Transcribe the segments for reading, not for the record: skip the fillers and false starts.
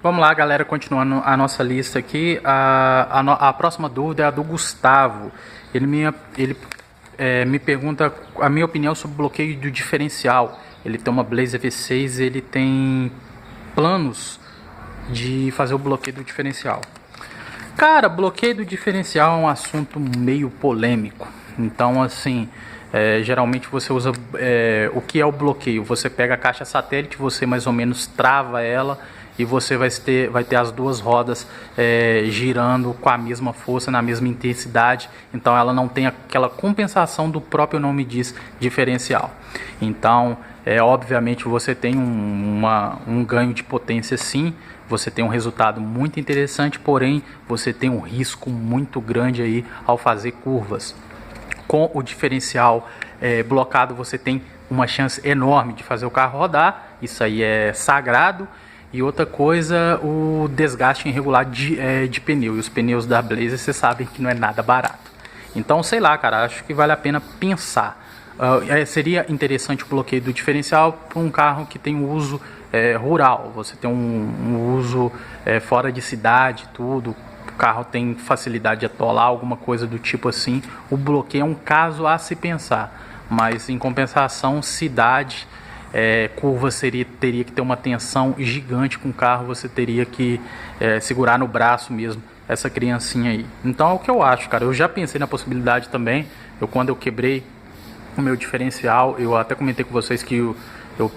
Vamos lá, galera, continuando a nossa lista aqui. A próxima dúvida é a do Gustavo. Ele me pergunta a minha opinião sobre o bloqueio do diferencial. Ele tem uma Blazer V6, ele tem planos de fazer o bloqueio do diferencial. Cara, bloqueio do diferencial é um assunto meio polêmico. Então, assim, geralmente você usa... o que é o bloqueio? Você pega a caixa satélite, você mais ou menos trava ela e você vai ter as duas rodas girando com a mesma força, na mesma intensidade. Então, ela não tem aquela compensação do próprio nome diz, diferencial. Então, obviamente, você tem um ganho de potência sim. Você tem um resultado muito interessante, porém você tem um risco muito grande aí ao fazer curvas. Com o diferencial blocado, você tem uma chance enorme de fazer o carro rodar, isso aí é sagrado. E outra coisa, o desgaste irregular de pneu. E os pneus da Blazer, você sabe que não é nada barato. Então, sei lá, cara, acho que vale a pena pensar. Seria interessante o bloqueio do diferencial para um carro que tem um uso rural. Você tem um uso fora de cidade, tudo. O carro tem facilidade de atolar, alguma coisa do tipo assim. O bloqueio é um caso a se pensar. Mas em compensação, cidade... curva teria que ter uma tensão gigante com o carro, você teria que segurar no braço mesmo essa criancinha aí. Então é o que eu acho, cara. Eu já pensei na possibilidade também. Quando eu quebrei o meu diferencial, eu até comentei com vocês que eu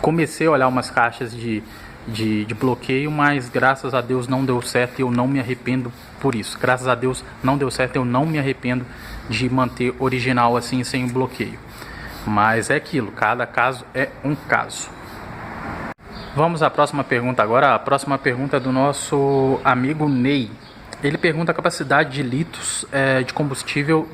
comecei a olhar umas caixas de bloqueio, mas graças a Deus não deu certo e eu não me arrependo por isso. Graças a Deus não deu certo, eu não me arrependo de manter original assim, sem o bloqueio. Mas é aquilo, cada caso é um caso. Vamos à próxima pergunta agora. A próxima pergunta é do nosso amigo Ney. Ele pergunta a capacidade de litros de combustível,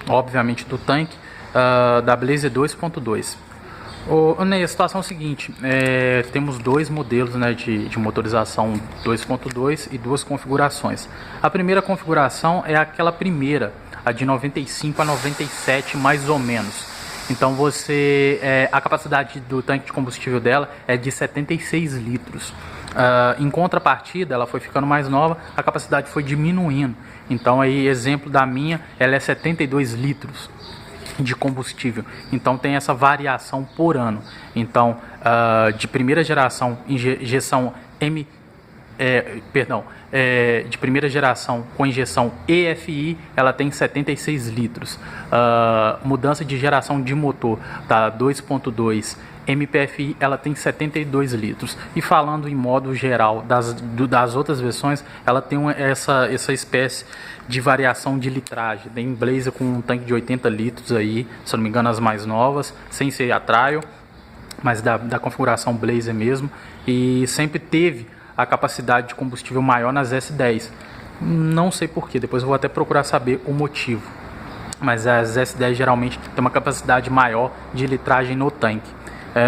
obviamente do tanque, da Blazer 2.2. Ney, a situação é a seguinte, temos dois modelos, né, de motorização 2.2 e duas configurações. A primeira configuração é aquela primeira, a de 95 a 97 mais ou menos. Então a capacidade do tanque de combustível dela é de 76 litros. Em contrapartida, ela foi ficando mais nova, a capacidade foi diminuindo. Então aí, exemplo da minha, ela é 72 litros de combustível. Então tem essa variação por ano. Então, de primeira geração, injeção de primeira geração com injeção EFI, ela tem 76 litros. Mudança de geração de motor da 2.2 MPFI, ela tem 72 litros. E falando em modo geral das outras versões, ela tem essa espécie de variação de litragem. Tem Blazer com um tanque de 80 litros aí, se não me engano as mais novas, sem ser a Trial, mas da configuração Blazer mesmo. E sempre teve a capacidade de combustível maior nas S10. Não sei porquê, depois eu vou até procurar saber o motivo. Mas as S10 geralmente tem uma capacidade maior de litragem no tanque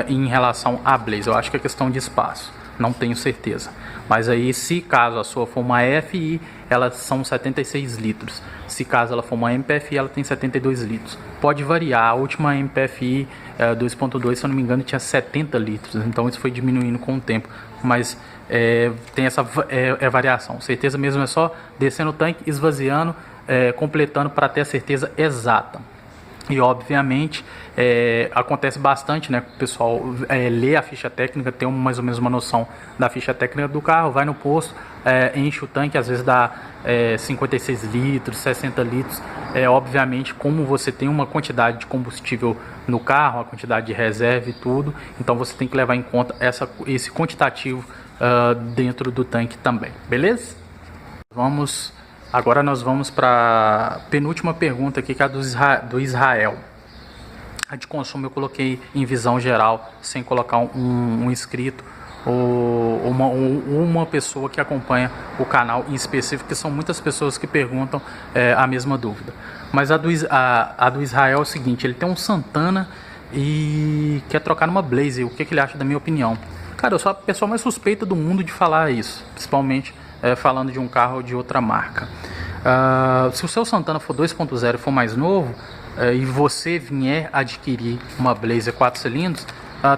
em relação à Blazer. Eu acho que é questão de espaço, não tenho certeza. Mas aí, se caso a sua for uma FI, elas são 76 litros. Se caso ela for uma MPFI, ela tem 72 litros. Pode variar, a última MPFI 2.2, se eu não me engano, tinha 70 litros. Então isso foi diminuindo com o tempo. Mas tem essa variação. Certeza mesmo é só descendo o tanque, esvaziando, completando para ter a certeza exata. E obviamente acontece bastante, né? O pessoal lê a ficha técnica, tem mais ou menos uma noção da ficha técnica do carro, vai no posto, enche o tanque, às vezes dá 56 litros, 60 litros. Obviamente, como você tem uma quantidade de combustível no carro, a quantidade de reserva e tudo, então você tem que levar em conta esse quantitativo dentro do tanque também, beleza? Agora nós vamos para a penúltima pergunta aqui, que é a do Israel. A de consumo eu coloquei em visão geral, sem colocar um inscrito ou uma pessoa que acompanha o canal em específico, que são muitas pessoas que perguntam a mesma dúvida. Mas a do Israel é o seguinte, ele tem um Santana e quer trocar numa Blazer. O que ele acha da minha opinião? Cara, eu sou a pessoa mais suspeita do mundo de falar isso, principalmente falando de um carro de outra marca. Se o seu Santana for 2.0 e for mais novo, e você vier adquirir uma Blazer 4 cilindros,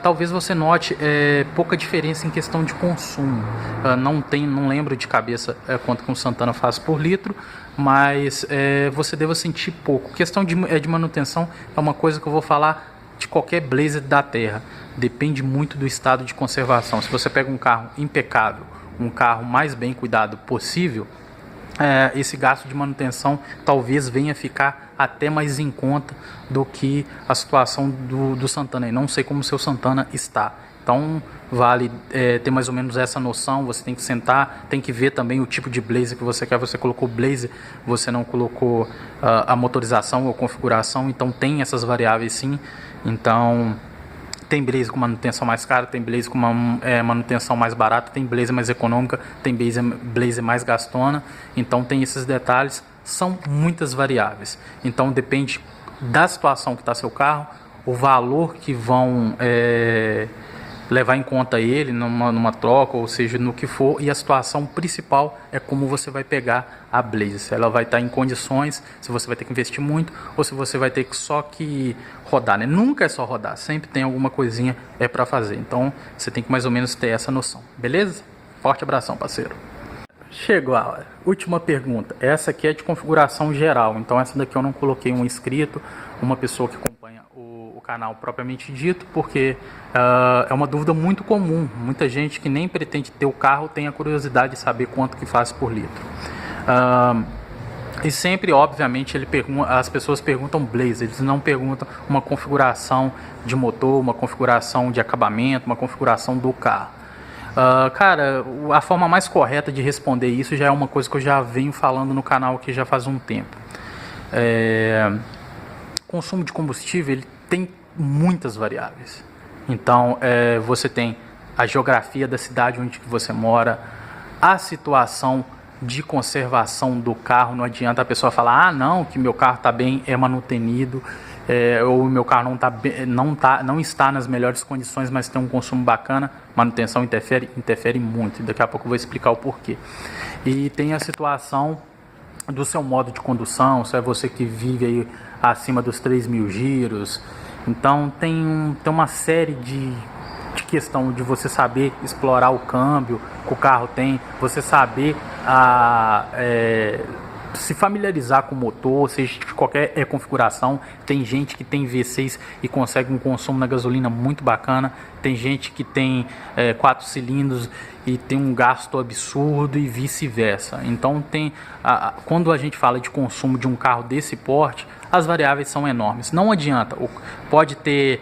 talvez você note pouca diferença em questão de consumo. Não lembro de cabeça quanto que um Santana faz por litro, mas você deva sentir pouco. Questão de manutenção é uma coisa que eu vou falar de qualquer Blazer da terra. Depende muito do estado de conservação. Se você pega um carro impecável, um carro mais bem cuidado possível, esse gasto de manutenção talvez venha ficar até mais em conta do que a situação do Santana. E não sei como o seu Santana está. Então vale ter mais ou menos essa noção. Você tem que sentar, tem que ver também o tipo de Blazer que você quer. Você colocou Blazer, você não colocou a motorização ou configuração. Então tem essas variáveis sim. Então tem Blazer com manutenção mais cara, tem Blazer com manutenção mais barata, tem Blazer mais econômica, tem Blazer mais gastona. Então tem esses detalhes, são muitas variáveis. Então depende da situação que está seu carro, o valor que vão levar em conta ele numa troca, ou seja, no que for, e a situação principal é como você vai pegar a Blazer, se ela vai estar em condições, se você vai ter que investir muito, ou se você vai ter que rodar, né? Nunca é só rodar, sempre tem alguma coisinha para fazer, então você tem que mais ou menos ter essa noção, beleza? Forte abração, parceiro. Chegou a hora. Última pergunta, essa aqui é de configuração geral, então essa daqui eu não coloquei um inscrito, uma pessoa que acompanha o canal propriamente dito, porque é uma dúvida muito comum. Muita gente que nem pretende ter o carro tem a curiosidade de saber quanto que faz por litro. E sempre, obviamente, as pessoas perguntam Blazer, eles não perguntam uma configuração de motor, uma configuração de acabamento, uma configuração do carro. Cara, a forma mais correta de responder isso já é uma coisa que eu já venho falando no canal aqui já faz um tempo. Consumo de combustível, ele tem muitas variáveis. Então você tem a geografia da cidade onde você mora, a situação de conservação do carro. Não adianta a pessoa falar, não, que meu carro está bem, é manutenido, ou meu carro não está nas melhores condições, mas tem um consumo bacana. Manutenção interfere muito, daqui a pouco eu vou explicar o porquê. E tem a situação do seu modo de condução, se é você que vive aí acima dos 3.000 giros. Então tem uma série de questão de você saber explorar o câmbio que o carro tem, você saber se familiarizar com o motor, seja de qualquer configuração. Tem gente que tem V6 e consegue um consumo na gasolina muito bacana, tem gente que tem 4 cilindros e tem um gasto absurdo e vice-versa. Então quando a gente fala de consumo de um carro desse porte, as variáveis são enormes. Não adianta, pode ter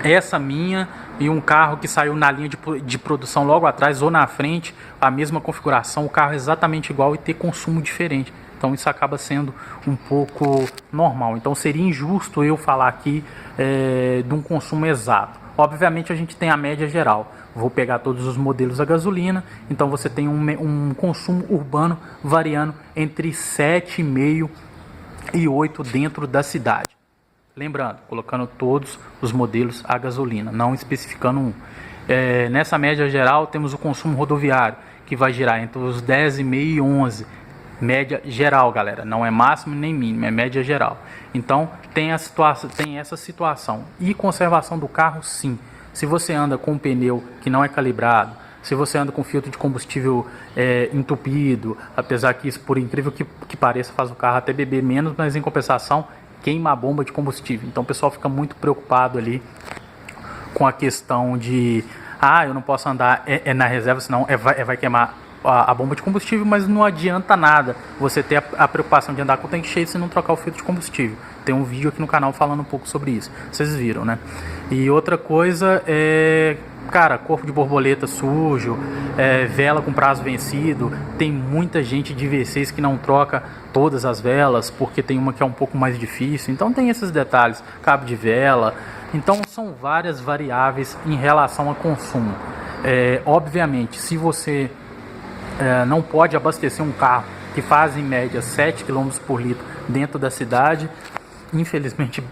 essa minha e um carro que saiu na linha de produção logo atrás ou na frente, a mesma configuração, o carro é exatamente igual e ter consumo diferente. Então isso acaba sendo um pouco normal. Então seria injusto eu falar aqui de um consumo exato. Obviamente a gente tem a média geral. Vou pegar todos os modelos a gasolina, então você tem um consumo urbano variando entre 7,5 e 8 dentro da cidade. Lembrando, colocando todos os modelos a gasolina, não especificando um. Nessa média geral temos o consumo rodoviário, que vai girar entre os 10,5 e 11. Média geral, galera, não é máximo nem mínimo, é média geral. Então tem essa situação. E conservação do carro, sim. Se você anda com um pneu que não é calibrado, se você anda com filtro de combustível entupido, apesar que isso, por incrível que pareça, faz o carro até beber menos, mas em compensação queima a bomba de combustível. Então o pessoal fica muito preocupado ali com a questão de eu não posso andar na reserva, senão vai queimar a bomba de combustível, mas não adianta nada você ter a preocupação de andar com o tanque cheio se não trocar o filtro de combustível. Tem um vídeo aqui no canal falando um pouco sobre isso, vocês viram, né? E outra coisa cara, corpo de borboleta sujo, vela com prazo vencido. Tem muita gente de V6 que não troca todas as velas, porque tem uma que é um pouco mais difícil. Então tem esses detalhes, cabo de vela. Então são várias variáveis em relação a consumo. Obviamente, se você não pode abastecer um carro que faz em média 7 km por litro dentro da cidade, infelizmente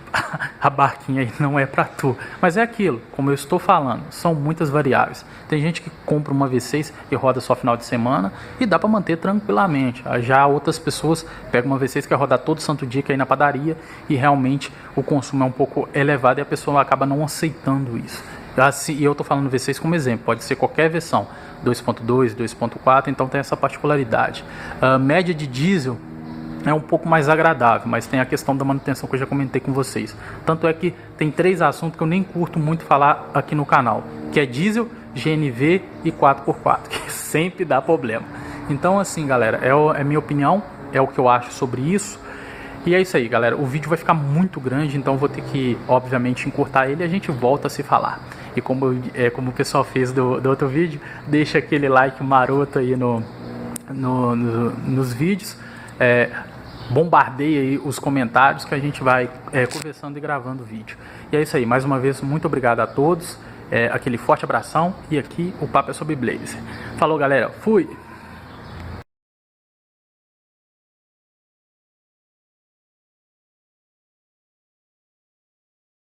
a barquinha aí não é para tu. Mas é aquilo, como eu estou falando, são muitas variáveis. Tem gente que compra uma V6 e roda só final de semana e dá para manter tranquilamente. Já outras pessoas pegam uma V6 que quer rodar todo santo dia, que é ir na padaria, e realmente o consumo é um pouco elevado e a pessoa acaba não aceitando isso. Assim, e eu estou falando V6 como exemplo, pode ser qualquer versão, 2.2, 2.4, então tem essa particularidade. A média de diesel é um pouco mais agradável, mas tem a questão da manutenção que eu já comentei com vocês. Tanto é que tem 3 assuntos que eu nem curto muito falar aqui no canal, que é diesel, GNV e 4x4, que sempre dá problema. Então assim, galera, é minha opinião, é o que eu acho sobre isso. E é isso aí, galera. O vídeo vai ficar muito grande, então vou ter que, obviamente, encurtar ele e a gente volta a se falar. E como o pessoal fez do outro vídeo, deixa aquele like maroto aí nos vídeos. Bombardeia aí os comentários que a gente vai conversando e gravando o vídeo. E é isso aí. Mais uma vez, muito obrigado a todos. Aquele forte abração. E aqui o papo é sobre Blazer. Falou, galera. Fui!